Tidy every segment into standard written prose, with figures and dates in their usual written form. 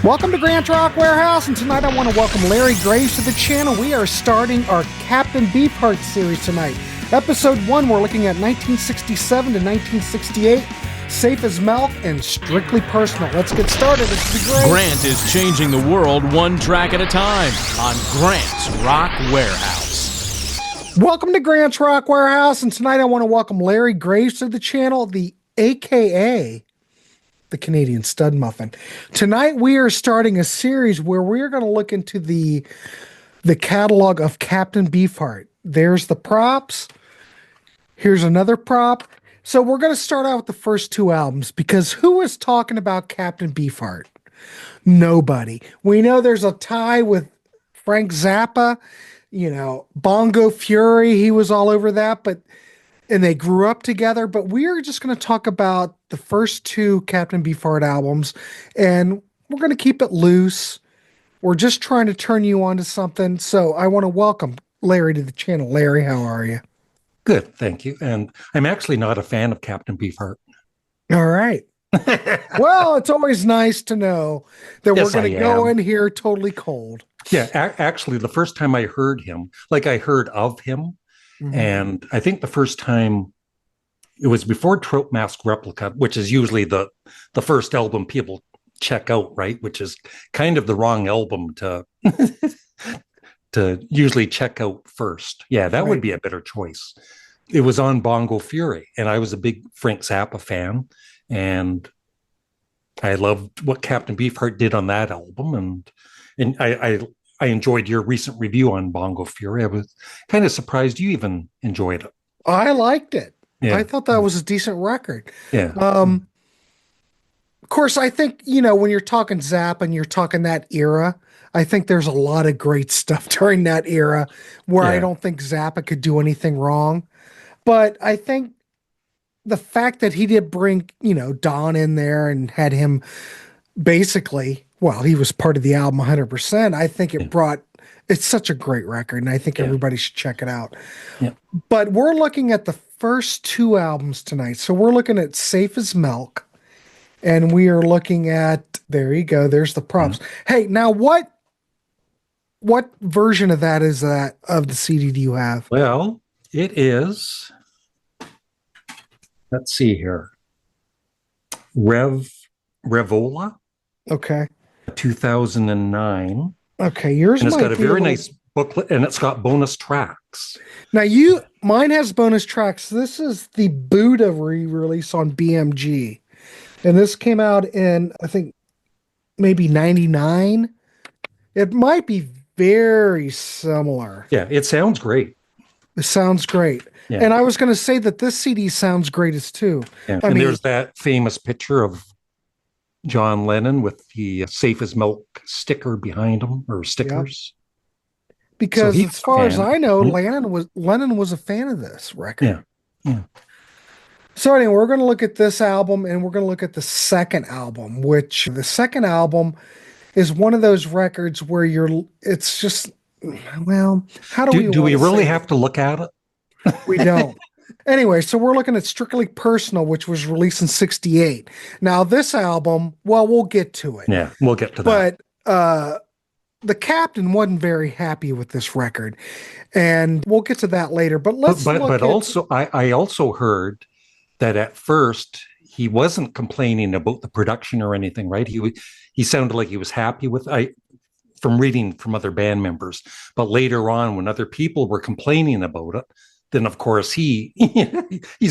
Welcome to Grant Rock Warehouse, and tonight I want to welcome Larry Graves to the channel. We are starting our Captain Beefheart series tonight. Episode 1, we're looking at 1967 to 1968, Safe as Milk, and Strictly Personal. Let's get started. This is great. Grant is changing the world one track at a time on Grant's Rock Warehouse. Welcome to Grant's Rock Warehouse, and tonight I want to welcome Larry Graves to the channel, the AKA the Canadian Stud Muffin. Tonight we are starting a series where we're going to look into the catalog of Captain Beefheart. There's the props. Here's another prop. So we're going to start out with the first two albums, because who is talking about Captain Beefheart? Nobody. We know there's a tie with Frank Zappa, Bongo Fury, he was all over that, and they grew up together, but we're just going to talk about the first two Captain Beefheart albums, and we're going to keep it loose. We're just trying to turn you on to something. So I want to welcome Larry to the channel. Larry, how are you? Good, thank you. And I'm actually not a fan of Captain Beefheart. All right. Well, it's always nice to know that Yes, we're going to go in here totally cold. Yeah, actually, the first time I heard him, I heard of him, and I think the first time it was before Trope Mask Replica, which is usually the first album people check out, right? Which is kind of the wrong album to to usually check out first. Yeah, that would be a better choice. It was on Bongo Fury, and I was a big Frank Zappa fan, and I loved what Captain Beefheart did on that album, and I enjoyed your recent review on Bongo Fury. I was kind of surprised you even enjoyed it. I liked it. Yeah. I thought that was a decent record. Yeah. Of course, I think, when you're talking Zappa and you're talking that era, I think there's a lot of great stuff during that era where I don't think Zappa could do anything wrong. But I think the fact that he did bring, Don in there and had him basically, he was part of the album 100%. I think it's such a great record, and I think everybody should check it out. Yeah. But we're looking at the first two albums tonight. So we're looking at Safe as Milk, and we are looking at, there you go, there's the props. Hey, now what version of that is that of the CD do you have? Well, it is, let's see here, Revola. Okay. 2009. Okay, yours and it's might got a very nice booklet, and it's got bonus tracks. Now mine has bonus tracks. This is the Buddha re-release on BMG, and this came out in, I think, maybe 99. It might be very similar. Yeah, it sounds great. It sounds great. Yeah. And I was going to say that this CD sounds great as too. Yeah. And there's that famous picture of John Lennon with the Safe as Milk sticker behind him, or stickers. Yep. Because as far as I know, Lennon was a fan of this record. Yeah. So anyway, we're going to look at this album, and we're going to look at the second album, which the second album is one of those records where it's just, how do we really have to look at it? We don't. Anyway, so we're looking at Strictly Personal, which was released in 68. Now, this album, we'll get to it. Yeah, we'll get to that. But the Captain wasn't very happy with this record, and we'll get to that later. But I also heard that at first he wasn't complaining about the production or anything, right? He sounded like he was happy with from reading from other band members. But later on, when other people were complaining about it, then of course he's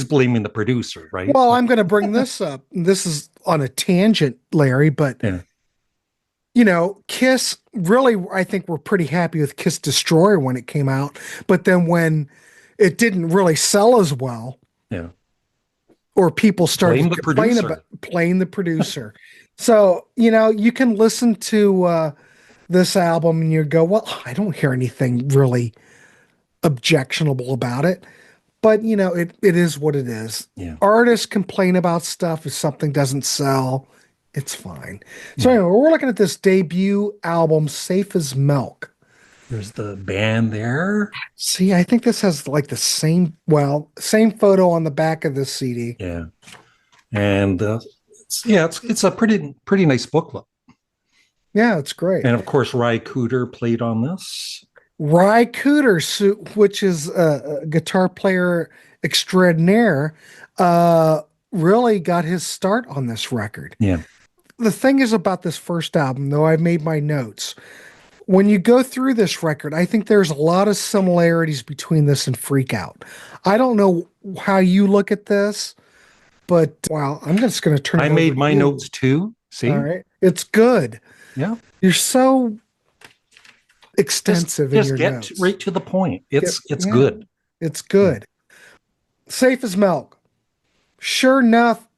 blaming the producer, right? Well, I'm going to bring this up. This is on a tangent, Larry, but Kiss really, I think we're pretty happy with Kiss Destroyer when it came out, but then when it didn't really sell as well, or people started complaining about playing the producer. So, you can listen to this album and you go, I don't hear anything really objectionable about it, but it is what it is. Artists complain about stuff if something doesn't sell, it's fine. So anyway, we're looking at this debut album, Safe as Milk. There's the band there. See, I think this has like the same photo on the back of this CD. And it's a pretty nice booklet. Yeah, it's great. And of course, Ry Cooder played on this. Ry Cooder, which is a guitar player extraordinaire, uh, really got his start on this record. Yeah. The thing is about this first album, though I've made my notes. When you go through this record, I think there's a lot of similarities between this and Freak Out. I don't know how you look at this, but wow, I'm just going to turn I it over made to my you. notes too. All See? right. It's good. Yeah. You're so Just extensive in just your get notes. right to the point. It's Yeah, good. it's Yeah. good. Safe as milk. Sure enough,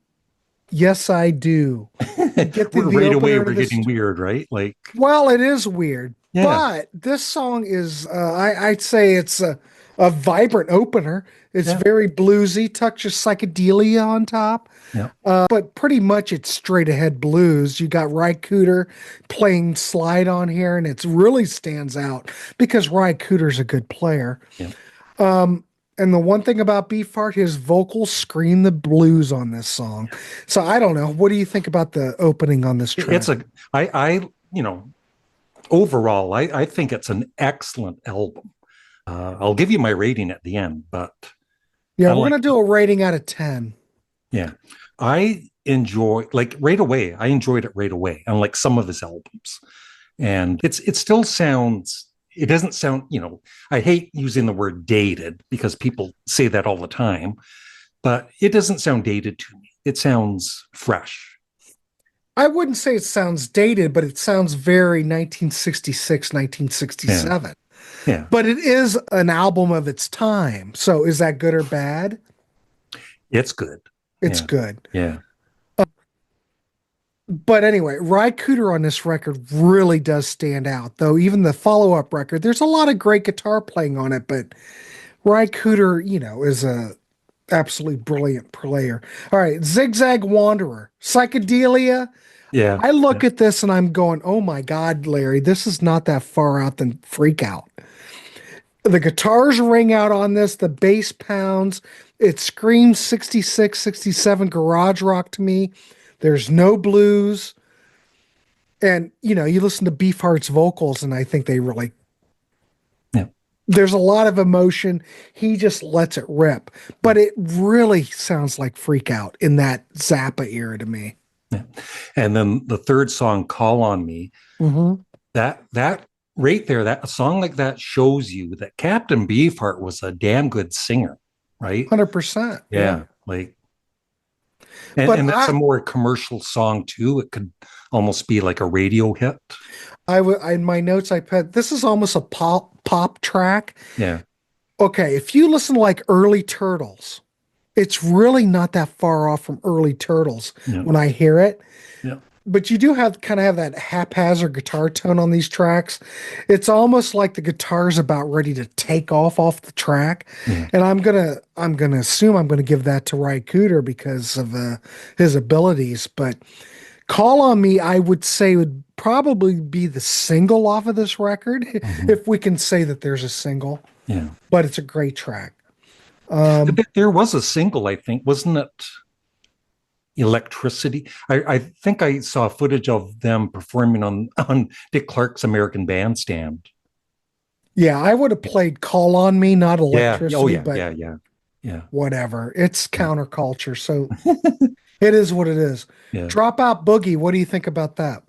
yes, I do. You get to We're the right away opener to we're this. getting weird, right? Like, Well, it is weird, yeah. but this song is, I'd say it's a vibrant opener. It's Yeah. very bluesy, touch of psychedelia on top, Yeah. but pretty much it's straight ahead blues. You got Ry Cooder playing slide on here, and it really stands out because Ry Cooder's a good player. Yeah. And the one thing about Beefheart, his vocals scream the blues on this song. So I don't know. What do you think about the opening on this track? It's a I overall I think it's an excellent album. I'll give you my rating at the end, but Yeah, I we're like gonna do a rating out of 10. yeah. I enjoy like right away. I enjoyed it right away, unlike some of his albums. And it still sounds it doesn't sound, I hate using the word dated because people say that all the time, but it doesn't sound dated to me. It sounds fresh. I wouldn't say it sounds dated, but it sounds very 1966, Yeah. 1967. Yeah. But it is an album of its time. So is that good or bad? It's good. It's Yeah. good. Yeah. But anyway, Ry Cooder on this record really does stand out, though even the follow-up record, there's a lot of great guitar playing on it, but Ry Cooder, is a absolutely brilliant player. All right, Zigzag Wanderer, Psychedelia. Yeah. I Yeah. look at this and I'm going, oh my God, Larry, this is not that far out than Freak Out. The guitars ring out on this, the bass pounds. It screams 66, 67 garage rock to me. There's no blues. And, you listen to Beefheart's vocals and I think they really, Yeah. there's a lot of emotion. He just lets it rip. But it really sounds like Freak Out in that Zappa era to me. Yeah. And then the third song, Call on Me, Mm-hmm. that right there, that a song like that shows you that Captain Beefheart was a damn good singer, right? 100%. Yeah. Like and, But and that's a more commercial song too. It could almost be like a radio hit. in my notes I put this is almost a pop track. Yeah. Okay, if you listen to like early Turtles, it's really not that far off from early Turtles Yeah. when I hear it. Yeah. But you do have that haphazard guitar tone on these tracks. It's almost like the guitar's about ready to take off the track. Yeah. And I'm gonna assume I'm gonna give that to Ry Cooder because of his abilities. But Call on Me, I would say would probably be the single off of this record, if we can say that there's a single. Yeah. But it's a great track. There was a single, I think, wasn't it? Electricity. I think I saw footage of them performing on Dick Clark's American Bandstand. Yeah, I would have played Call on Me, not Yeah. Electricity, Oh yeah. but Yeah. whatever. It's counterculture, so it is what it is. Yeah. Dropout Boogie, what do you think about that?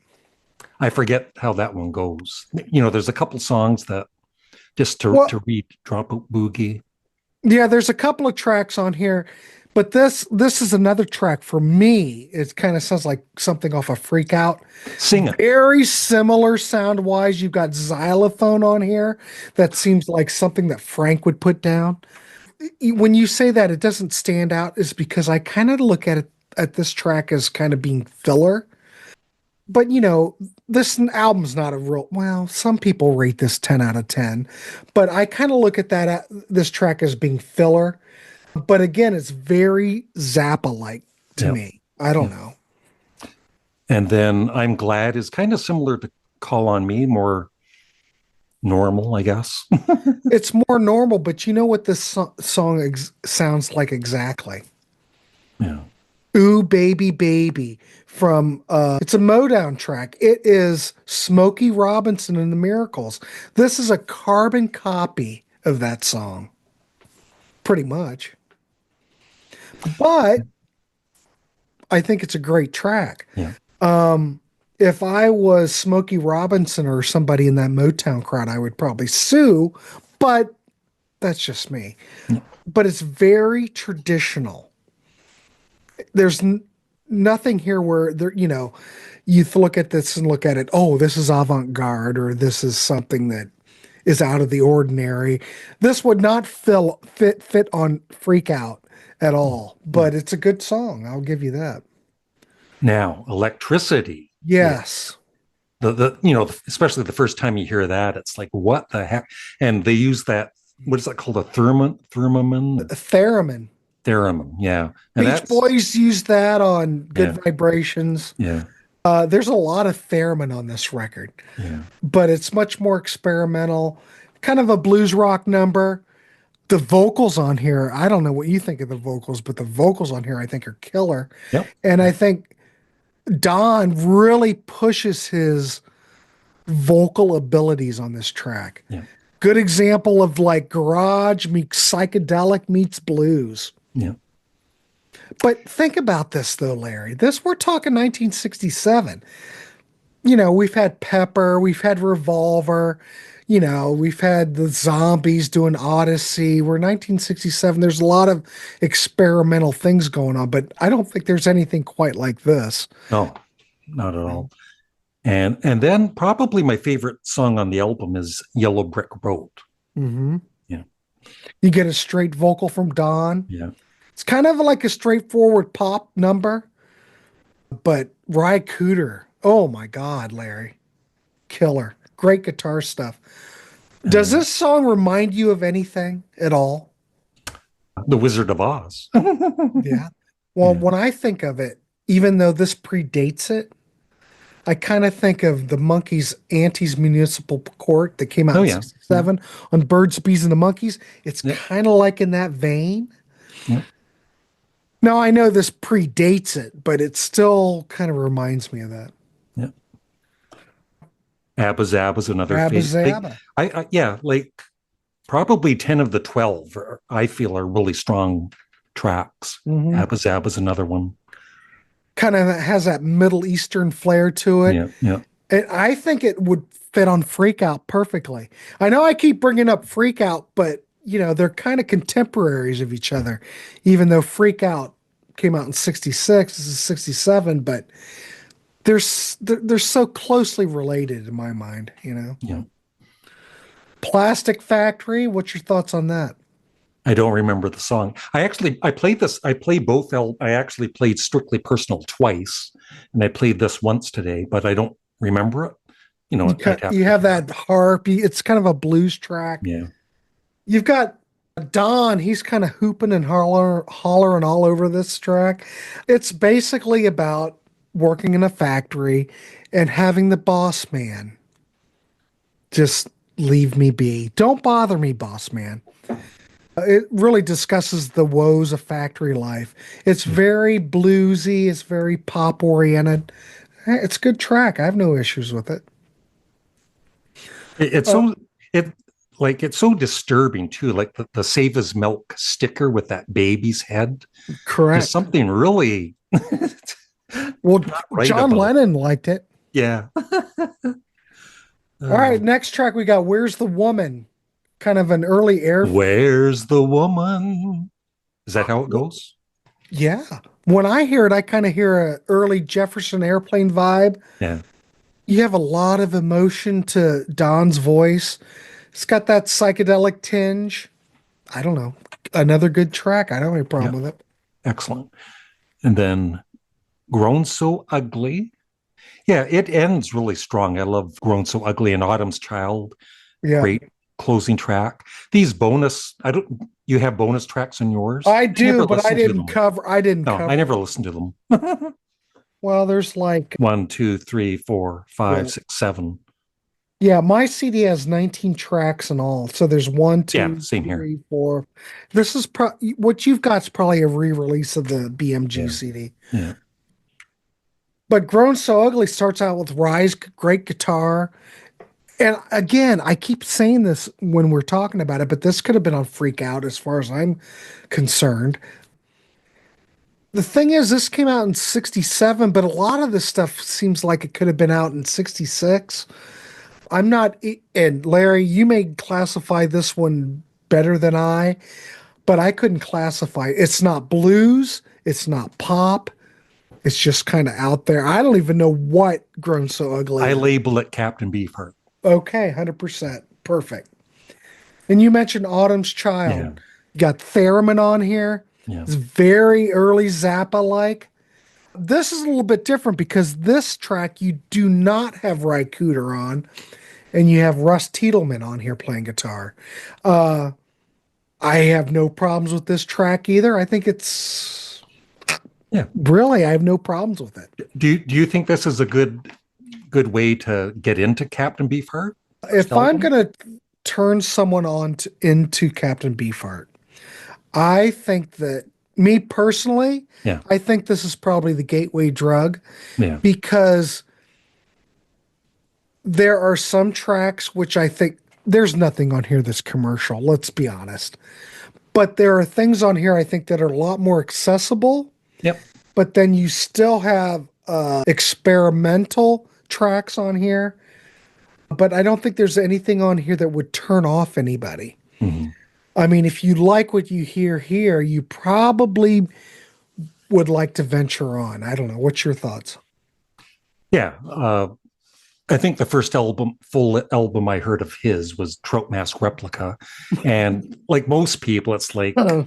I forget how that one goes. There's a couple songs that just to read Dropout Boogie. Yeah, there's a couple of tracks on here, but this is another track for me. It kind of sounds like something off a Freak Out. Sing it. Very similar sound wise. You've got xylophone on here. That seems like something that Frank would put down. When you say that it doesn't stand out, is because I kind of look at this track as kind of being filler. But this album's not a real, well, some people rate this 10 out of 10, but I kind of look at this track as being filler. But again, it's very Zappa-like to me. I don't know. And then I'm Glad is kind of similar to Call on Me, more normal, I guess. It's more normal, but you know what this song sounds like exactly? Yeah. Ooh Baby Baby from it's a Motown track. It is Smokey Robinson and the Miracles. This is a carbon copy of that song, pretty much. But I think it's a great track. Yeah. If I was Smokey Robinson or somebody in that Motown crowd, I would probably sue, but that's just me. Yeah. But it's very traditional. There's nothing here where there, you look at this and look at it, oh, this is avant-garde or this is something that is out of the ordinary. This would not fit on Freak Out at all, but it's a good song. I'll give you that. Now, Electricity. Yes. Especially the first time you hear that, it's like, what the heck? And they use that, what is that called? A theremin? Theremin, yeah. And Beach Boys used that on Good Vibrations. Yeah. There's a lot of theremin on this record, but it's much more experimental, kind of a blues rock number. The vocals on here, I don't know what you think of the vocals, but the vocals on here I think are killer. Yep. And I think Don really pushes his vocal abilities on this track. Yeah. Good example of like garage meets psychedelic meets blues. Yeah. But think about this though, Larry. We're talking 1967. We've had Pepper, we've had Revolver, we've had the Zombies doing Odyssey. We're 1967. There's a lot of experimental things going on, but I don't think there's anything quite like this. No, not at all. And then probably my favorite song on the album is Yellow Brick Road. Mm-hmm. Yeah. You get a straight vocal from Don. Yeah. It's kind of like a straightforward pop number, but Ry Cooder, oh my God, Larry, killer. Great guitar stuff. Does this song remind you of anything at all? The Wizard of Oz. Yeah. Well, when I think of it, even though this predates it, I kind of think of the Monkees' Auntie's Municipal Court that came out in 67 on Birds, Bees, and the Monkees. It's kind of like in that vein. Yeah. Now, I know this predates it, but it still kind of reminds me of that. Yeah. Abba Zabba's another Abba favorite. Zabba. Like probably 10 of the 12 I feel are really strong tracks. Mm-hmm. Abba Zabba's another one. Kind of has that Middle Eastern flair to it. Yeah, yeah. And I think it would fit on Freak Out perfectly. I know I keep bringing up Freak Out, but they're kind of contemporaries of each other, even though Freak Out came out in 66, this is 67, but they're so closely related in my mind, Yeah. Plastic Factory, what's your thoughts on that? I don't remember the song. I played this. I played both. I actually played Strictly Personal twice, and I played this once today, but I don't remember it. You have that harp. It's kind of a blues track. Yeah. You've got Don. He's kind of hooping and hollering all over this track. It's basically about working in a factory and having the boss man just leave me be. Don't bother me, boss man. It really discusses the woes of factory life. It's very bluesy. It's very pop oriented. It's a good track. I have no issues with it. It's so disturbing too. Like the Save His Milk sticker with that baby's head. Correct. There's something really. Well, John Lennon liked it. Yeah. All right, next track we got Where's the Woman? Kind of an early air. Where's the woman? Is that how it goes? Yeah. When I hear it, I kind of hear an early Jefferson Airplane vibe. Yeah. You have a lot of emotion to Don's voice. It's got that psychedelic tinge. I don't know. Another good track. I don't have any problem with it. Excellent. And then Grown So Ugly. Yeah, it ends really strong. I love Grown So Ugly and Autumn's Child. Yeah. Great closing track. These you have bonus tracks on yours? I do, but I didn't cover. I never listened to them. Well, there's like 1, 2, 3, 4, 5, 6, 7. Yeah, my CD has 19 tracks in all. So there's one, Yeah, two, same here. three, four. This is what you've got is probably a re-release of the BMG Yeah, CD. yeah, But Grown So Ugly starts out with Rise, great guitar. And again, I keep saying this when we're talking about it, but this could have been on Freak Out as far as I'm concerned. The thing is, this came out in 67, but a lot of this stuff seems like it could have been out in 66. I'm not, and Larry, you may classify this one better than I, but I couldn't classify. It's not blues, it's not pop, it's just kind of out there. I don't even know what Grown So Ugly I is. label it Captain Beefheart. Okay, 100%. Perfect. And you mentioned Autumn's Yeah, Child. You got Theremin on here. yeah, It's very early Zappa like. This is a little bit different because this track you do not have Ry Cooder on, and you have Russ Tiedelman on here playing guitar. I have no problems with this track either. I think it's yeah. really, I have no problems with it. Do you think this is a good way to get into Captain Beefheart? First If I'm album? going to turn someone on into Captain Beefheart, I think that me personally, Yeah, I think this is probably the gateway drug yeah, because there are some tracks which I think there's nothing on here that's commercial, let's be honest. But there are things on here I think that are a lot more accessible, yep, but then you still have experimental tracks on here. But I don't think there's anything on here that would turn off anybody. hmm, I mean, if you like what you hear here, you probably would like to venture on. I don't know. What's your thoughts? yeah. I think the first full album I heard of his was Trout Mask Replica, and like most people, it's like Uh,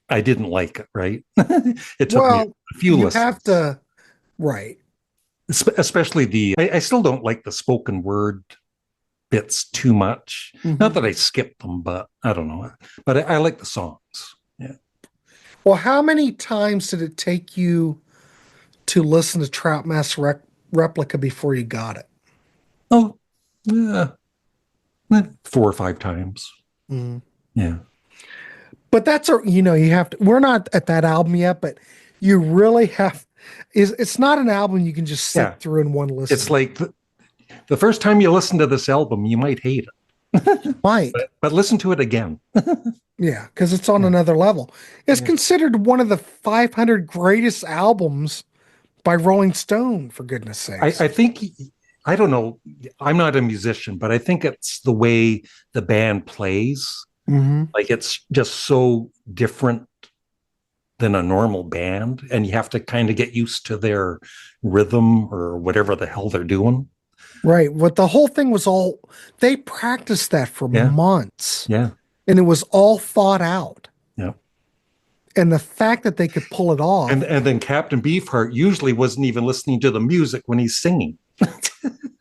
I didn't like it. Right? It took me well, a few you listens, have to, right. especially the. I still don't like the spoken word bits too much. Not Mhm. that I skipped them, but I don't know. But I like the songs. Yeah. Well, how many times did it take you to listen to Trout Mask Replica before you got it? Oh, yeah. 4 or 5 times. Mm. Yeah. But that's a, you have to, we're not at that album yet, but you really have, it's not an album you can just Yeah. sit through in one It's listen. like the first time you listen to this album, you might hate it, Might. but listen to it again. Yeah, because it's on Yeah. another level. It's Yeah. considered one of the 500 greatest albums by Rolling Stone, for goodness sakes. I think, I don't know, I'm not a musician, but I think it's the way the band plays. Hmm. Like it's just so different than a normal band, and you have to kind of get used to their rhythm or whatever the hell they're doing. Right. What the whole thing was all, they practiced that for Yeah. months Yeah. and it was all thought out. Yeah. And the fact that they could pull it off, And then Captain Beefheart usually wasn't even listening to the music when he's singing.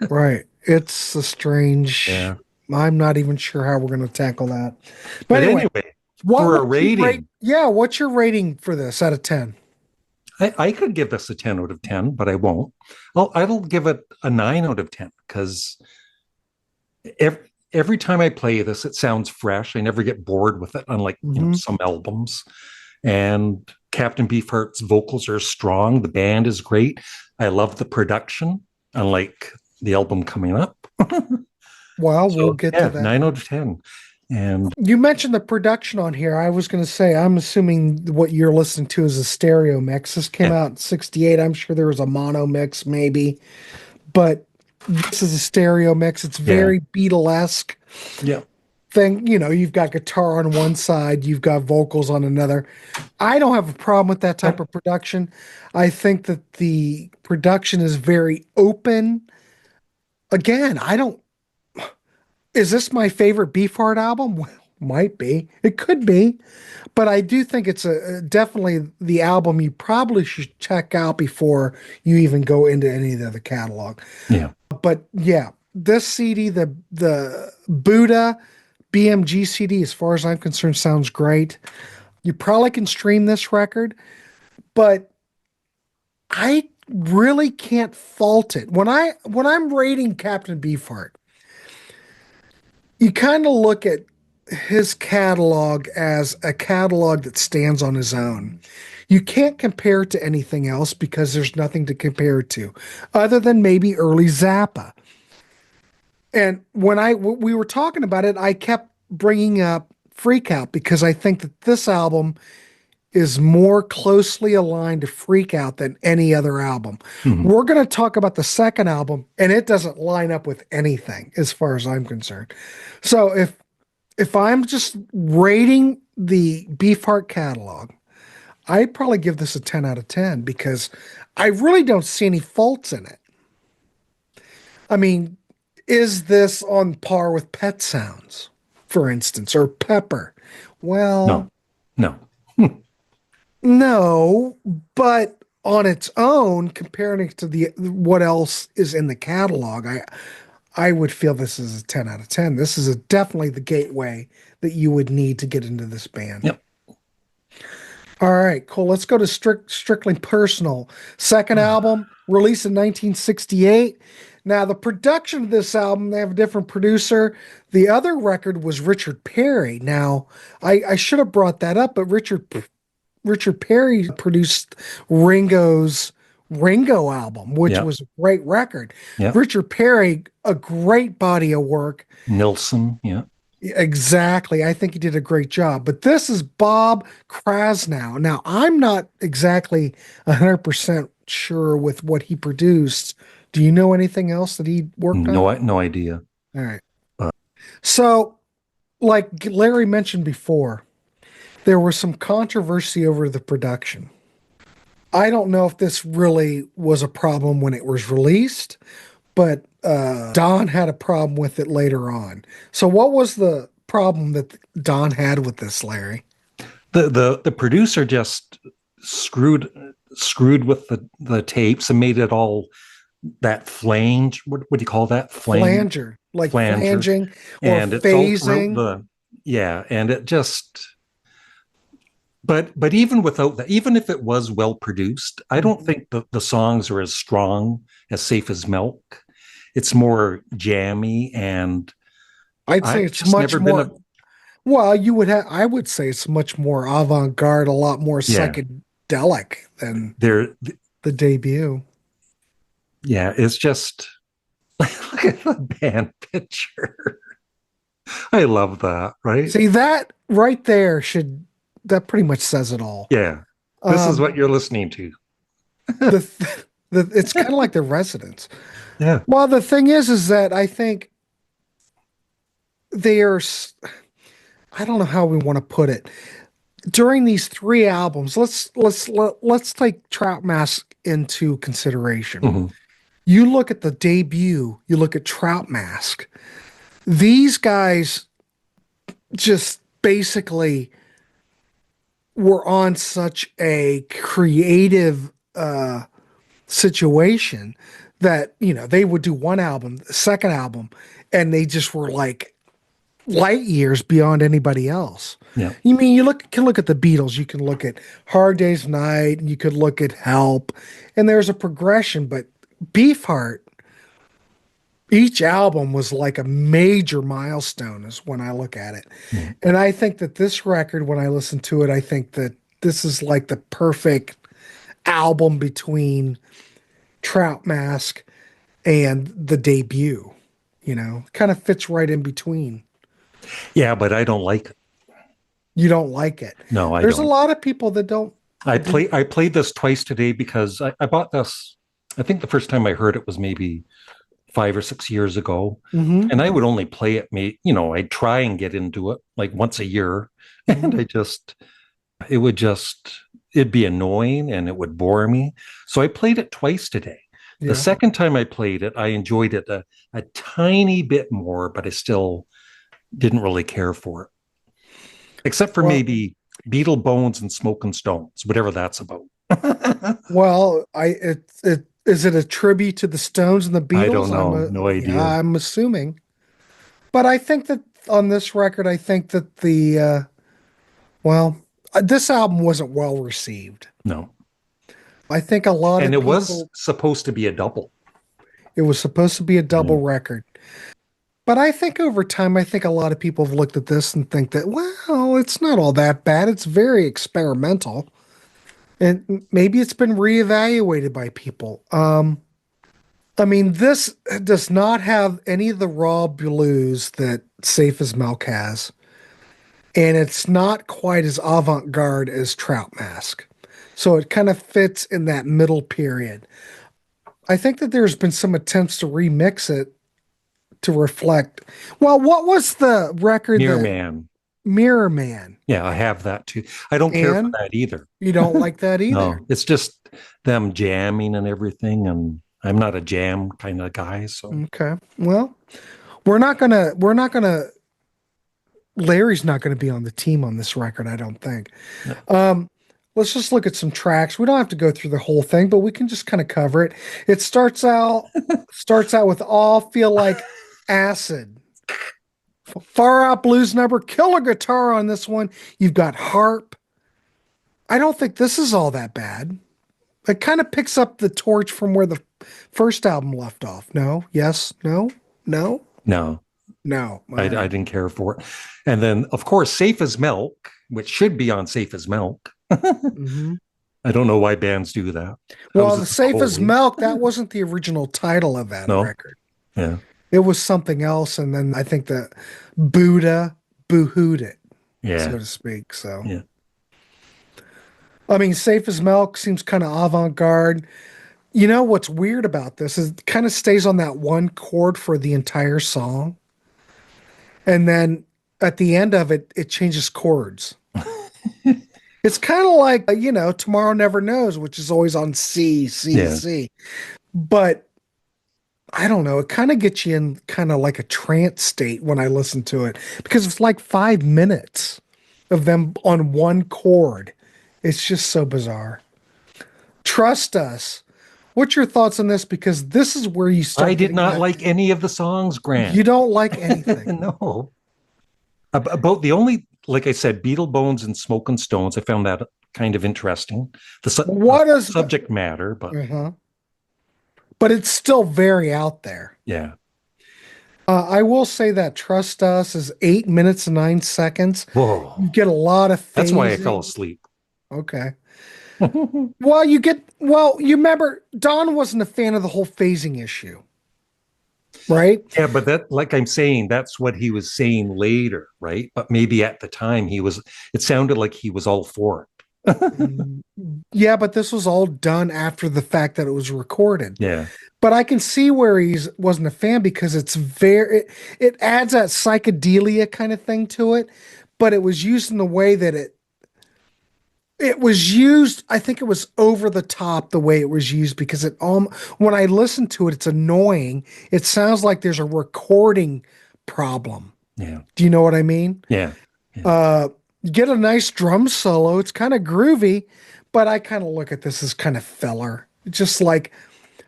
right. It's a strange, Yeah. I'm not even sure how we're going to tackle that. But But anyway, anyway, for a would you rating, yeah, what's your rating for this out of 10? I could give this a 10 out of 10, but I won't. I'll give it a 9 out of 10 because every time I play this, it sounds fresh. I never get bored with it, unlike Hmm. some albums. And Captain Beefheart's vocals are strong. The band is great. I love the production, unlike the album coming up. Well, we'll So get yeah, to that. 9 out of 10. And You mentioned the production on here. I was going to say, I'm assuming what you're listening to is a stereo mix. This came yeah, out in 68. I'm sure there was a mono mix maybe, but this is a stereo mix. It's yeah, very Beatlesque yeah, thing. You've got guitar on one side, you've got vocals on another. I don't have a problem with that type of production. I think that the production is very open. Again, I don't, is this my favorite Beefheart album? Well, might be. It could be. But I do think it's definitely the album you probably should check out before you even go into any of the other catalog. yeah. But yeah, this CD, the Buddha BMG CD, as far as I'm concerned, sounds great. You probably can stream this record, but I really can't fault it. When I'm rating Captain Beefheart, you kind of look at his catalog as a catalog that stands on his own. You can't compare it to anything else because there's nothing to compare it to other than maybe early Zappa. And we were talking about it, I kept bringing up Freak Out because I think that this album is more closely aligned to Freak Out than any other album. Mhm. We're going to talk about the second album, and it doesn't line up with anything as far as I'm concerned. So if I'm just rating the Beefheart catalog, I'd probably give this a 10 out of 10 because I really don't see any faults in it. I mean, is this on par with Pet Sounds, for instance, or Pepper? Well, No, no. no, but on its own, comparing it to the what else is in the catalog, I would feel this is a 10 out of 10. This is definitely the gateway that you would need to get into this band. Yep. All right, cool. Let's go to Strictly Personal. Second album, released in 1968. Now, the production of this album, they have a different producer. The other record was Richard Perry. Now, I should have brought that up, but Richard Perry produced Ringo's Ringo album, which Yep. was a great record. Yep. Richard Perry, a great body of work. Nilsson. Yeah. Exactly. I think he did a great job. But this is Bob Krasnow. Now, I'm not exactly 100% sure with what he produced. Do you know anything else that he worked on? No idea. All right. But- So, like Larry mentioned before, there was some controversy over the production. I don't know if this really was a problem when it was released, but Don had a problem with it later on. So what was the problem that Don had with this, Larry? The producer just screwed with the tapes and made it all that flange. What do you call that? Flanger, like Flanger. flanging or And it's all phasing. throughout and it just. But even without that, even if it was well produced, I don't think the songs are as strong as Safe as Milk. It's more jammy, and I'd say I've it's just much never been more. Well, I would say it's much more avant-garde, a lot more Yeah. psychedelic than there. the debut. Yeah, it's just look at the band picture. I love that, right? See, that right there that pretty much says it all. Yeah, this is Um, what you're listening to. it's kind of like the Residents. Yeah. Well, the thing is that I think they are. I don't know how we want to put it. During these three albums, let's take Trout Mask into consideration. Mhm. You look at the debut, you look at Trout Mask. These guys just basically were on such a creative situation that they would do one album, the second album, and they just were like light years beyond anybody else. Yeah. You mean can look at the Beatles, you can look at Hard Day's Night, and you could look at Help, and there's a progression, but Beefheart, each album was like a major milestone is when I look at it. Yeah. And I think that this record, when I listen to it, I think that this is like the perfect album between Trout Mask and the debut, kind of fits right in between. Yeah, but I don't like it. You don't like it. No, I There's don't. a lot of people that don't. I played this twice today because I bought this. I think the first time I heard it was maybe 5 or 6 years ago, Mhm. and I would only play it. I'd try and get into it like once a year, and it'd be annoying and it would bore me. So I played it twice today. Yeah. The second time I played it, I enjoyed it a tiny bit more, but I still didn't really care for it, except for maybe Beetle Bones and Smoking Stones, whatever that's about. Well, is it a tribute to the Stones and the Beatles? I don't know. No idea. Yeah, I'm assuming. But I think that on this record, I think that this album wasn't well received. No. I think a lot And of it people, was supposed to be a double. it was supposed to be a double record. But I think over time, I think a lot of people have looked at this and think that, well, it's not all that bad. It's very experimental. And maybe it's been reevaluated by people. I mean, this does not have any of the raw blues that Safe as Milk has. And it's not quite as avant-garde as Trout Mask. So it kind of fits in that middle period. I think that there's been some attempts to remix it to reflect. Well, what was the record Mirror that Man. Mirror Man? Yeah, I have that too. I don't care for And that either. you don't like that either. No, it's just them jamming and everything, and I'm not a jam kind of guy. So Okay. Well, we're not gonna Larry's not gonna be on the team on this record, I don't think. no. Um, let's just look at some tracks. We don't have to go through the whole thing, but we can just kind of cover it. It starts out with All Feel Like Acid. Far Out Blues number, killer guitar on this one. You've got harp. I don't think this is all that bad. It kind of picks up the torch from where the first album left off. No, yes, no, no, No, no. All I right. didn't care for it. And then, of course, Safe as Milk, which should be on Safe as Milk. Mhm. I don't know why bands do that. Well, How's the it Safe as always? Milk, that wasn't the original title of that No, record. yeah, It was something else, and then I think that Buddha boo-hooed it, so yeah, to speak. So, yeah. I mean, Safe as Milk seems kind of avant-garde. You know what's weird about this is it kind of stays on that one chord for the entire song, and then at the end of it, it changes chords. It's kind of like Tomorrow Never Knows, which is always on C, C, Yeah. C. But I don't know. It kind of gets you in kind of like a trance state when I listen to it because it's like 5 minutes of them on one chord. It's just so bizarre. Trust us. What's your thoughts on this? Because this is where you I start did getting not that. like any of the songs, Grant. You don't like anything. No. About the only, like I said, Beetle Bones and Smoke and Stones, I found that kind of interesting. The What is the? subject matter, but Uh-huh. But it's still very out there. yeah. I will say that Trust Us is 8 minutes and 9 seconds. You Whoa. get a lot of That's why I fell phasing. asleep. Okay. Well, you remember Don wasn't a fan of the whole phasing issue, right? Yeah, but that, like I'm saying, that's what he was saying later, right? But maybe at the time it sounded like he was all for it. Mm, yeah, but this was all done after the fact that it was recorded. Yeah. But I can see where he's wasn't a fan because it adds that psychedelia kind of thing to it, but it was used in the way that it was used. I think it was over the top the way it was used because when I listen to it, it's annoying. It sounds like there's a recording problem. Yeah. Do you know what I mean? Yeah. Yeah. Get a nice drum solo. It's kind of groovy, but I kind of look at this as kind of filler. Just like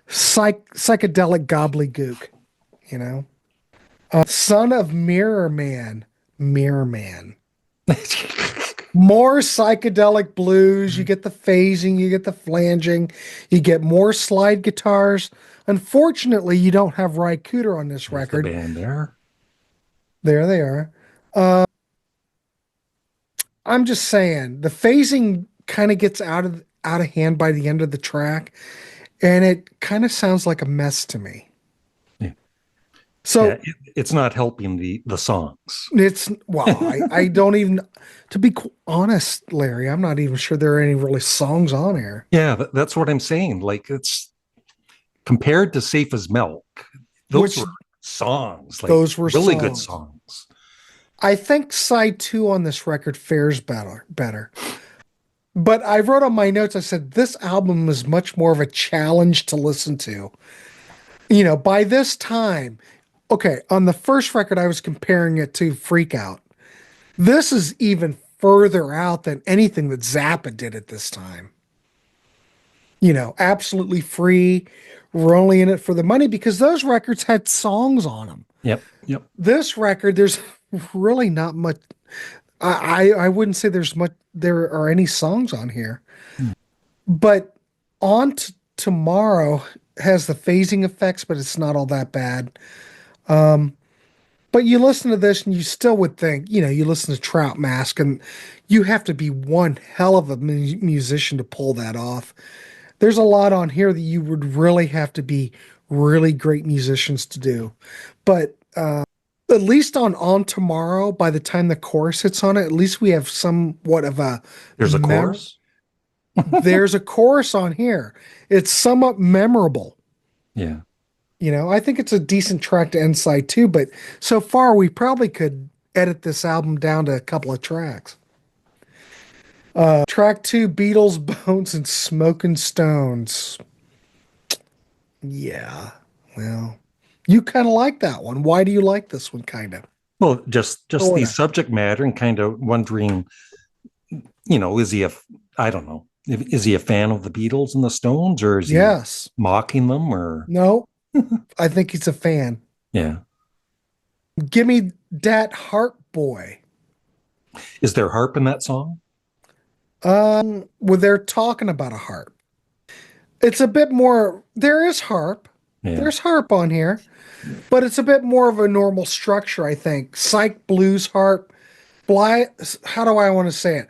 psychedelic gobbledygook, you know? Son of Mirror Man. Mirror Man. More psychedelic blues. You get the phasing, you get the flanging, you get more slide guitars. Unfortunately, you don't have Ry Cooder on this There's the record. band there. There they are. I'm just saying the phasing kind of gets out of hand by the end of the track, and it kind of sounds like a mess to me. Yeah. So Yeah, it's not helping the songs. I don't even, to be honest, Larry, I'm not even sure there are any really songs on here. Yeah, that's what I'm saying. Like it's compared to Safe as Milk, those Which were songs, like those were really good songs. songs. I think side two on this record fares better. But I wrote on my notes, I said, this album is much more of a challenge to listen to. By this time, okay, on the first record, I was comparing it to Freak Out. This is even further out than anything that Zappa did at this time. Absolutely free. We're only in it for the money because those records had songs on them. Yep, yep. This record, there's really not much. I wouldn't say there are any songs on here. But on Tomorrow has the phasing effects, but it's not all that bad. But you listen to this and you still would think, you listen to Trout Mask and you have to be one hell of a musician to pull that off. There's a lot on here that you would really have to be really great musicians to do. But at least on Tomorrow, by the time the chorus hits on it, at least we have somewhat of a There's a chorus. there's a chorus on here. It's somewhat memorable. Yeah. I think it's a decent track to end side too, but so far we probably could edit this album down to a couple of tracks. Track 2, Beatles, Bones, and Smoking Stones. Yeah, well, you kind of like that one. Why do you like this one, kind of? Well, just Sorta. the subject matter and kind of wondering, is he I don't know, is he a fan of the Beatles and the Stones, or is Yes. he mocking them, or No, I think he's a fan. yeah? Give me that harp boy. Is there harp in that song? Well, they're talking about a harp. It's a bit more, there is harp. Yeah. There's harp on here, but it's a bit more of a normal structure, I think. Psych blues harp. How do I want to say it?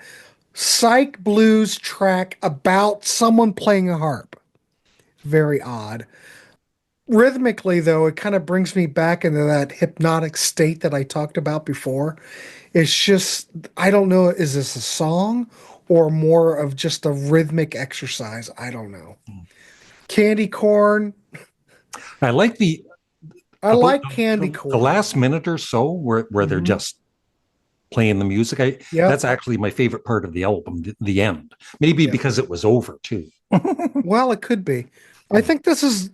Psych blues track about someone playing a harp. Very odd. Rhythmically, though, it kind of brings me back into that hypnotic state that I talked about before. It's just, I don't know, is this a song or more of just a rhythmic exercise? I don't know. Candy Corn. I like I like Candy the Corn. last minute or so where they're just playing the music. Yep. That's actually my favorite part of the album, the end. Maybe because it was over too. Well, it could be. I think this is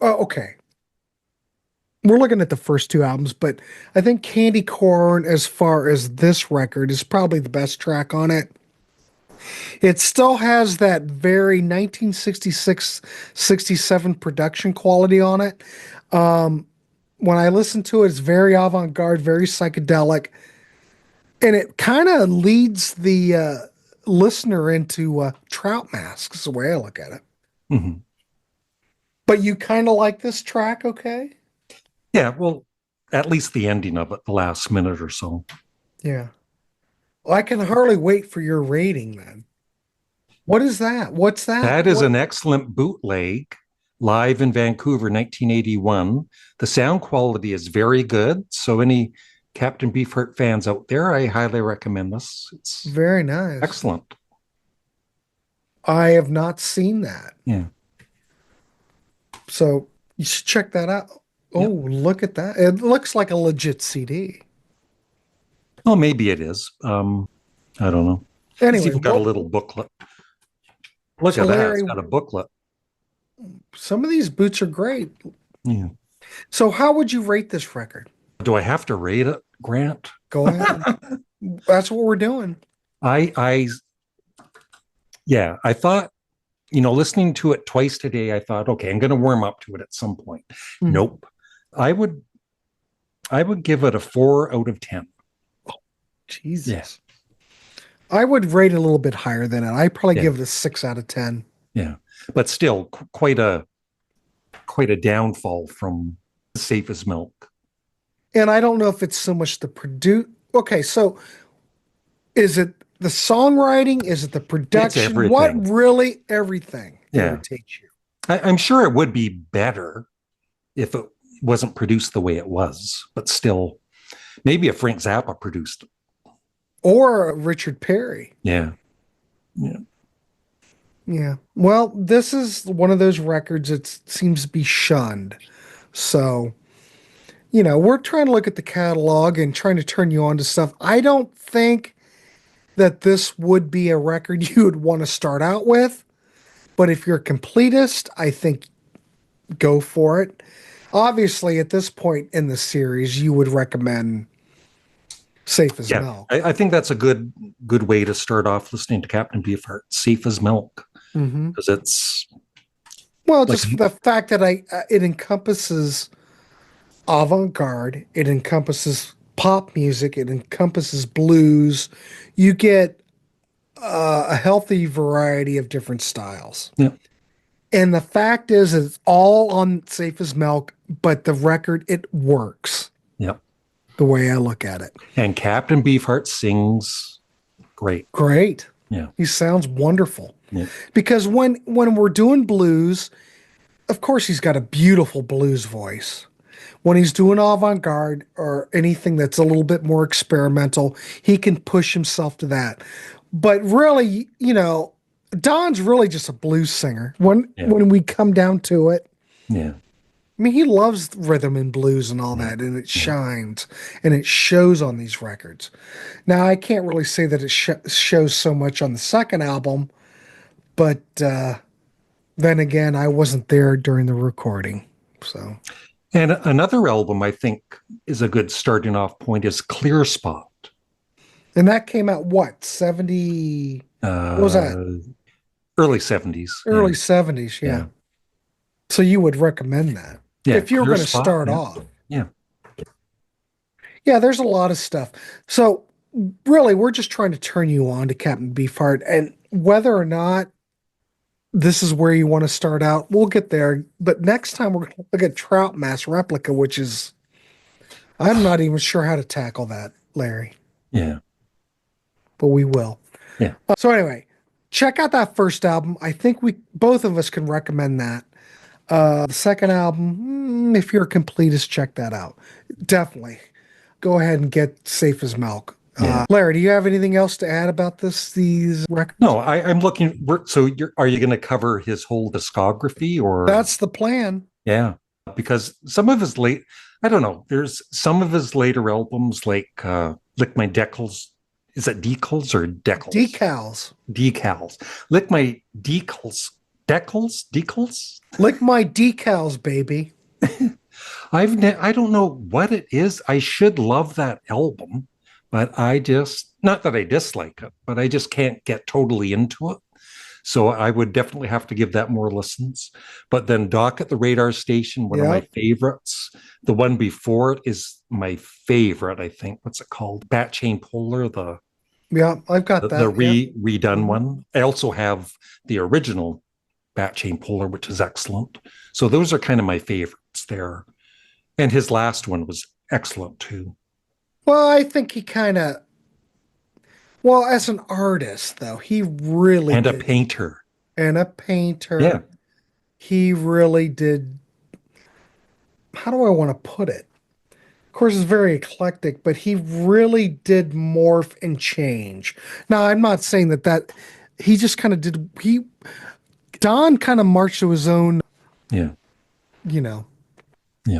okay. We're looking at the first two albums, but I think Candy Corn, as far as this record, is probably the best track on it. It still has that very 1966, 67 production quality on it. When I listen to it, it's very avant-garde, very psychedelic, and it kind of leads the listener into Trout Mask, is the way I look at it. Mm-hmm. But you kind of like this track, okay? Yeah, well, at least the ending of it, the last minute or so. Yeah. Well, I can hardly wait for your rating then. What is that? What's that? That is an excellent bootleg, live in Vancouver, 1981. The sound quality is very good. So any Captain Beefheart fans out there, I highly recommend this. It's very nice. Excellent. I have not seen that. Yeah. So you should check that out. Oh, look at that. It looks like a legit CD. Well, maybe it is. I don't know. Anyway, it's even got a little booklet. Look at that. It's got a booklet. Some of these boots are great. Yeah. So how would you rate this record? Do I have to rate it, Grant? Go ahead. That's what we're doing. I thought, listening to it twice today, I thought, okay, I'm going to warm up to it at some point. Mm-hmm. Nope. I would give it a 4 out of 10. Oh, Jesus. Yeah. I would rate it a little bit higher than it. I'd probably give it a 6 out of 10. Yeah. But still quite a downfall from Safe as Milk. And I don't know if it's so much the produce. Okay, so is it the songwriting? Is it the production? What really everything irritates you? I'm sure it would be better if it wasn't produced the way it was, but still, maybe if Frank Zappa produced it. Or Richard Perry. Yeah. Well, this is one of those records that seems to be shunned. So, we're trying to look at the catalog and trying to turn you on to stuff. I don't think that this would be a record you would want to start out with. But if you're a completist, I think go for it. Obviously, at this point in the series, you would recommend Safe as Milk. I think that's a good way to start off listening to Captain Beefheart. Safe as Milk, because it's just the fact that it encompasses avant-garde, it encompasses pop music, it encompasses blues. You get a healthy variety of different styles. Yeah. And the fact is, it's all on Safe as Milk, but the record, it works. Yep. the way I look at it. And Captain Beefheart sings great. Great. Yeah. He sounds wonderful. Yeah. Because when we're doing blues, of course he's got a beautiful blues voice. When he's doing avant-garde or anything that's a little bit more experimental, he can push himself to that. But really, Don's really just a blues singer. When we come down to it, Yeah. I mean, he loves rhythm and blues and all that, and it shines and it shows on these records. Now, I can't really say that it shows so much on the second album, but then again, I wasn't there during the recording. So, And another album I think is a good starting off point is Clear Spot. and that came out what, 70? What was that? Early 70s. Early 70s, yeah. So you would recommend that if you were going to start off. Yeah. Yeah, there's a lot of stuff. So really, we're just trying to turn you on to Captain Beefheart, and whether or not this is where you want to start out, we'll get there. But next time we're going to look at Trout Mask Replica, which is, I'm not even sure how to tackle that, Larry. Yeah. But we will. Yeah. So anyway, check out that first album. I think both of us can recommend that. The second album, if you're a completist, check that out. Definitely. Go ahead and get Safe as Milk. Yeah. Larry, do you have anything else to add about these records? No, I'm looking. So are you going to cover his whole discography, or That's the plan. Yeah, because some of his I don't know. There's some of his later albums like Lick My Decals. Is it Decals or Decals? Decals. Decals. Lick My Decals. Decals. Lick My Decals, baby. I don't know what it is. I should love that album, but I just, not that I dislike it, but I just can't get totally into it. So I would definitely have to give that more listens. But then Dock at the Radar Station, one of my favorites. The one before it is my favorite, I think. What's it called? Bat Chain Polar, I've got that. The redone one. I also have the original Bat Chain Polar, which is excellent. So those are kind of my favorites there. And his last one was excellent too. Well, I think he kind of, as an artist, though, he really And a painter. And a painter. Yeah. He really did. How do I want to put it? Of course, it's very eclectic, but he really did morph and change. Now, I'm not saying that he just kind of did. Don kind of marched to his own,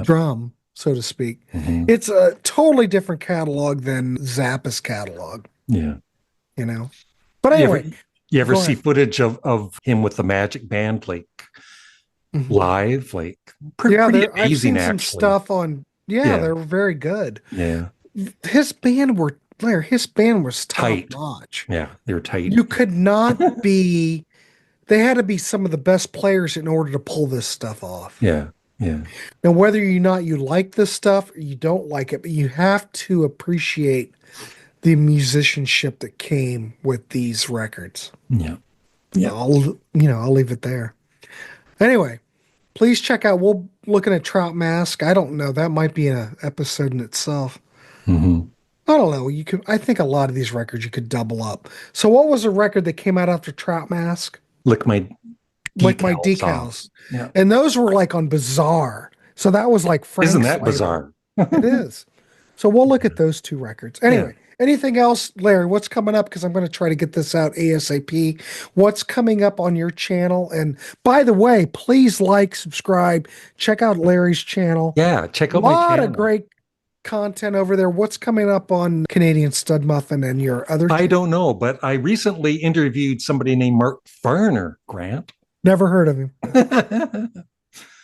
drum, so to speak. Mm-hmm. It's a totally different catalog than Zappa's catalog. Yeah. But anyway. You ever see footage of him with the Magic Band, like live? Like pretty amazing, I've seen actually. some stuff on. They're very good. Yeah. His band was tight. top notch. Yeah, they were tight. You could not be. They had to be some of the best players in order to pull this stuff off. Yeah. Yeah. Now, whether or not you like this stuff or you don't like it, but you have to appreciate the musicianship that came with these records. Yeah. Yeah. I'll leave it there. Anyway, please check out. We're looking at Trout Mask. I don't know. That might be an episode in itself. Mm-hmm. I don't know. I think a lot of these records you could double up. So what was the record that came out after Trout Mask? Lick My Decals. Yeah. And those were like on Bizarre. So that was like Frank's Isn't that label. bizarre? It is. So we'll look at those two records. Anyway, anything else, Larry? What's coming up? Because I'm going to try to get this out ASAP. What's coming up on your channel? And by the way, please like, subscribe, check out Larry's channel. Yeah, check out my channel. A lot of great content over there. What's coming up on Canadian Stud Muffin and your other I don't know, but I recently interviewed somebody named Mark Farner, Grant. Never heard of him.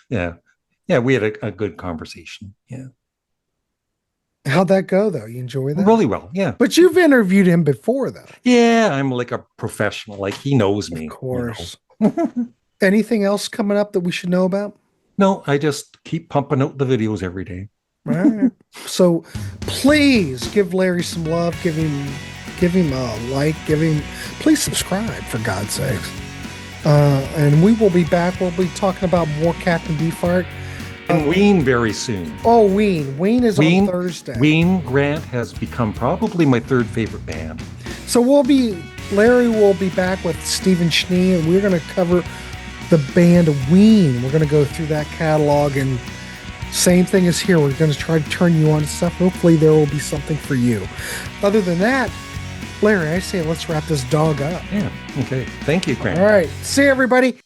Yeah, we had a good conversation. Yeah. How'd that go, though? You enjoy that? Really well, yeah. But you've interviewed him before, though. Yeah, I'm like a professional. Like, he knows me. Of course. Anything else coming up that we should know about? No, I just keep pumping out the videos every day. All right. So please give Larry some love. Give him a like. Please subscribe, for God's sakes. And we will be back. We'll be talking about more Captain Beefheart. And Ween very soon. Oh, Ween. Ween is on Thursday. Ween Grant has become probably my third favorite band. So Larry will be back with Stephen Schnee, and we're going to cover the band Ween. We're going to go through that catalog, and same thing as here. We're going to try to turn you on to stuff. Hopefully there will be something for you. Other than that, Larry, I say let's wrap this dog up. Yeah. Okay. Thank you, Grant. All right. See you, everybody.